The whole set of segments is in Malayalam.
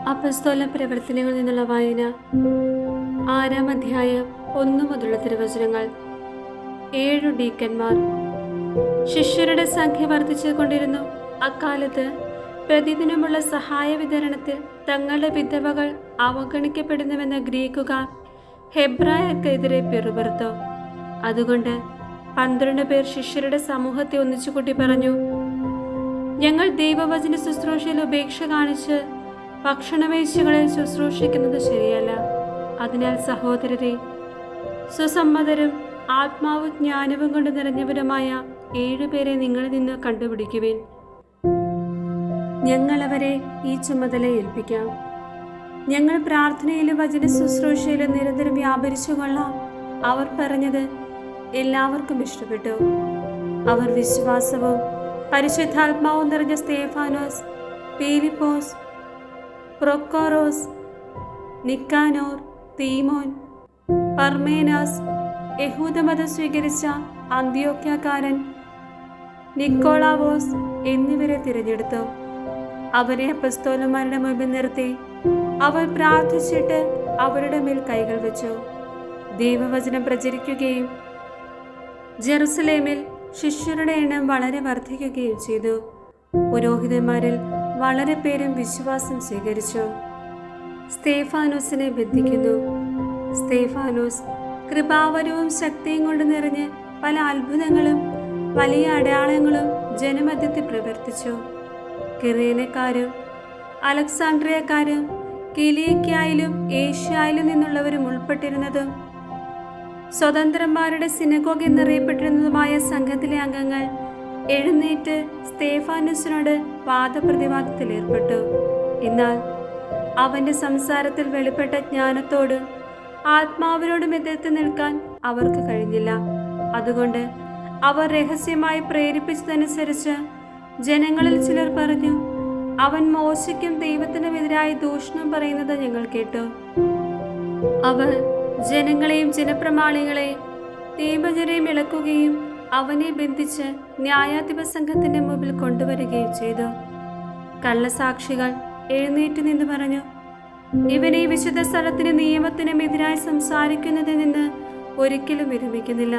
അപ്പസ്തോല പ്രവർത്തനങ്ങളിൽ നിന്നുള്ള വായന 6-ാം അധ്യായം 1 മുതലുള്ള തിരുവചനങ്ങൾ. 7 ഡീക്കന്മാർ. ശിഷ്യരുടെ സംഖ്യ വർദ്ധിച്ചുകൊണ്ടിരുന്നു. അക്കാലത്ത് പ്രതിദിനമുള്ള സഹായ വിതരണത്തിൽ തങ്ങളുടെ വിധവകൾ അവഗണിക്കപ്പെടുന്നുവെന്ന ഗ്രീക്കുകാർ ഹെബ്രായർക്കെതിരെ പിറുപിറുത്തു. അതുകൊണ്ട് 12 പേർ ശിഷ്യരുടെ സമൂഹത്തെ ഒന്നിച്ചുകൂട്ടി പറഞ്ഞു, ഞങ്ങൾ ദൈവവചന ശുശ്രൂഷയിൽ ഉപേക്ഷ കാണിച്ച് ഭക്ഷണവേശ്യകളെ ശുശ്രൂഷിക്കുന്നത് ശരിയല്ല. അതിനാൽ സഹോദരരെ, സുസമ്മതരും ആത്മാവും ജ്ഞാനവും കൊണ്ട് നിറഞ്ഞവരുമായ 7 പേരെ നിങ്ങളിൽ നിന്ന് കണ്ടുപിടിക്കുവിൻ. ഞങ്ങൾ അവരെ ഈ ചുമതല ഏൽപ്പിക്കാം. ഞങ്ങൾ പ്രാർത്ഥനയിലും വചന ശുശ്രൂഷയിലും നിരന്തരം വ്യാപരിച്ചു കൊള്ളാം. അവർ പറഞ്ഞത് എല്ലാവർക്കും ഇഷ്ടപ്പെട്ടു. അവർ വിശ്വാസവും പരിശുദ്ധാത്മാവും നിറഞ്ഞ സ്തേഫാനോസ്, ഫിലിപ്പോസ്, പ്രൊക്കോറോസ്, നിക്കാനോർ, തീമോൻ, പർമേനാസ്, യഹൂദമതം സ്വീകരിച്ച അന്ത്യോക്യക്കാരൻ നിക്കോളാവോസ് എന്നിവരെ തിരഞ്ഞെടുത്തു. അവരെ അപ്പസ്തോലന്മാരുടെ മുമ്പിൽ നിർത്തി അവർ പ്രാർത്ഥിച്ചിട്ട് അവരുടെ മേൽ കൈകൾ വെച്ചു. ദൈവവചനം പ്രചരിക്കുകയും ജെറുസലേമിൽ ശിഷ്യരുടെ എണ്ണം വളരെ വർദ്ധിക്കുകയും ചെയ്തു. പുരോഹിതന്മാരിൽ വളരെ പേരും വിശ്വാസം സ്വീകരിച്ചു. സ്തേഫാനോസിനെ ബന്ധിക്കുന്നു. സ്തേഫാനോസ് കൃപാവരവും ശക്തിയും കൊണ്ട് നിറഞ്ഞ് പല അത്ഭുതങ്ങളും വലിയ അടയാളങ്ങളും ജനമധ്യത്തിൽ പ്രവർത്തിച്ചു. കിറേനക്കാരും അലക്സാണ്ട്രിയക്കാരും കിലിക്കിയയിലും ഏഷ്യായിലും നിന്നുള്ളവരും ഉൾപ്പെട്ടിരുന്നതും സ്വതന്ത്രന്മാരുടെ സിനഗോഗ് എന്നറിയപ്പെട്ടിരുന്നതുമായ സംഘത്തിലെ അംഗങ്ങൾ എഴുന്നേറ്റ് സ്തേഫാനോസിനോട് വാദപ്രതിവാദത്തിൽ ഏർപ്പെട്ടു. എന്നാൽ അവന്റെ സംസാരത്തിൽ വെളിപ്പെട്ട ജ്ഞാനത്തോടും ആത്മാവിനോടും എതിർത്ത് നിൽക്കാൻ അവർക്ക് കഴിഞ്ഞില്ല. അതുകൊണ്ട് അവർ രഹസ്യമായി പ്രേരിപ്പിച്ചതനുസരിച്ച് ജനങ്ങളിൽ ചിലർ പറഞ്ഞു, അവൻ മോശയ്ക്കും ദൈവത്തിനും എതിരായി ദൂഷണം പറയുന്നത് ഞങ്ങൾ കേട്ടു. അവർ ജനങ്ങളെയും ജനപ്രമാണികളെയും നിയമജരെയും ഇളക്കുകയും അവനെ ബന്ധിച്ച് ന്യായാധിപ സംഘത്തിന്റെ മുമ്പിൽ കൊണ്ടുവരികയും ചെയ്തു. കള്ളസാക്ഷികൾ എഴുന്നേറ്റ് നിന്ന് പറഞ്ഞു, ഇവനെ വിശുദ്ധ സ്ഥലത്തിന് നിയമത്തിനും എതിരായി സംസാരിക്കുന്നതിൽ നിന്ന് ഒരിക്കലും വിരമിക്കുന്നില്ല.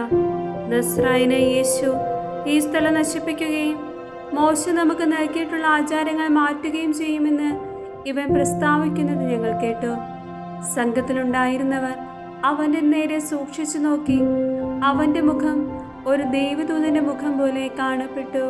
നസ്രായനായ യേശു ഈ സ്ഥലം നശിപ്പിക്കുകയും മോശ നമുക്ക് നൽകിയിട്ടുള്ള ആചാരങ്ങൾ മാറ്റുകയും ചെയ്യുമെന്ന് ഇവൻ പ്രസ്താവിക്കുന്നത് ഞങ്ങൾ കേട്ടു. സംഘത്തിലുണ്ടായിരുന്നവർ അവന്റെ നേരെ സൂക്ഷിച്ചു നോക്കി. അവന്റെ മുഖം ഒരു ദൈവദൂതന്റെ മുഖം പോലെ കാണപ്പെട്ടു.